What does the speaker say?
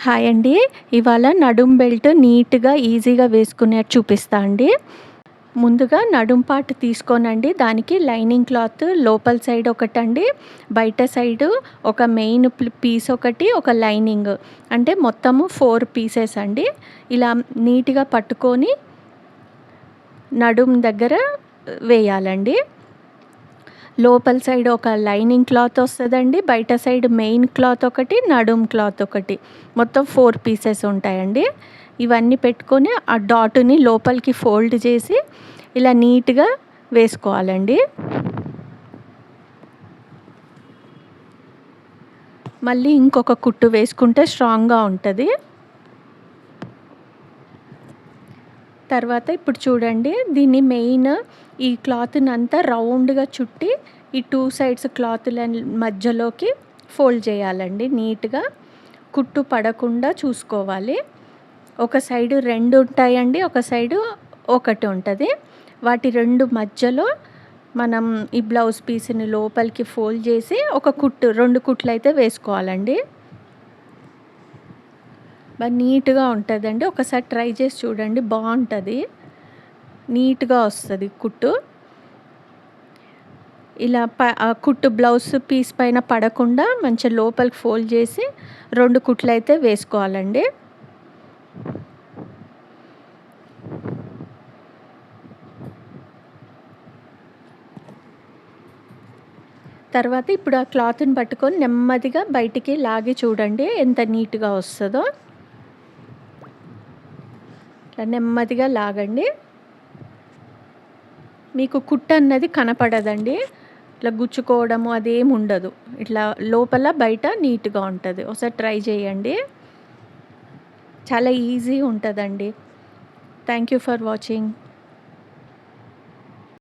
Hi అండి. ఇవాళ నడుం బెల్ట్ నీట్‌గా, ఈజీగా వేసుకునేది చూపిస్తా అండి. ముందుగా నడుం పార్ట్ తీసుకోనండి. దానికి లైనింగ్ క్లాత్ లోపల సైడ్ ఒకటండి, బయట సైడు ఒక మెయిన్ పీస్ ఒకటి, ఒక లైనింగ్ అంటే మొత్తము 4 పీసెస్ అండి. ఇలా నీట్‌గా పట్టుకొని నడుం దగ్గర వేయాలండి. లోపల సైడ్ ఒక లైనింగ్ క్లాత్ వస్తదండి. బయట సైడ్ మెయిన్ క్లాత్ ఒకటి, నడుం క్లాత్ ఒకటి. మొత్తం 4 పీసెస్ ఉంటాయండి. ఇవన్నీ పెట్టుకొని ఆ డాట్‌ని లోపలికి ఫోల్డ్ చేసి ఇలా నీట్‌గా వేసుకోవాలండి. మళ్ళీ ఇంకొక కుట్టు వేసుకుంటే స్ట్రాంగ్‌గా ఉంటది. తర్వాత ఇప్పుడు చూడండి, దీన్ని మెయిన్ ఈ క్లాత్‌నంతా రౌండ్‌గా చుట్టి ఈ 2 సైడ్స్ క్లాతుల మధ్యలోకి ఫోల్డ్ చేయాలండి నీట్‌గా. కుట్టు పడకుండా చూసుకోవాలి. ఒక సైడు 2 ఉంటాయండి, ఒక సైడు ఒకటి ఉంటది. వాటి 2 మధ్యలో మనం ఈ బ్లౌజ్ పీస్‌ని లోపలికి ఫోల్డ్ చేసి ఒక కుట్టు 2 కుట్లయితే వేసుకోవాలండి. నీట్‌గా ఉంటదండి. ఒకసారి ట్రై చేసి చూడండి, బావుంటది. నీట్‌గా వస్తది కుట్టు. ఇలా కుట్టు బ్లౌజ్ పీస్ పైన పడకుండా మంచిగా లోపలికి ఫోల్డ్ చేసి 2 కుట్లయితే వేసుకోవాలండి. తర్వాత ఇప్పుడు ఆ క్లాత్‌ని పట్టుకొని నెమ్మదిగా బయటికి లాగి చూడండి ఎంత నీట్‌గా వస్తదో. ఇట్లా నెమ్మదిగా లాగండి. మీకు కుట్టు అన్నది కనపడదండి. ఇట్లా గుచ్చుకోవడము అదేమి ఉండదు. ఇట్లా లోపల బయట నీట్‌గా ఉంటది. ఒకసారి ట్రై చేయండి. చాలా ఈజీ ఉంటదండి. Thank you for watching.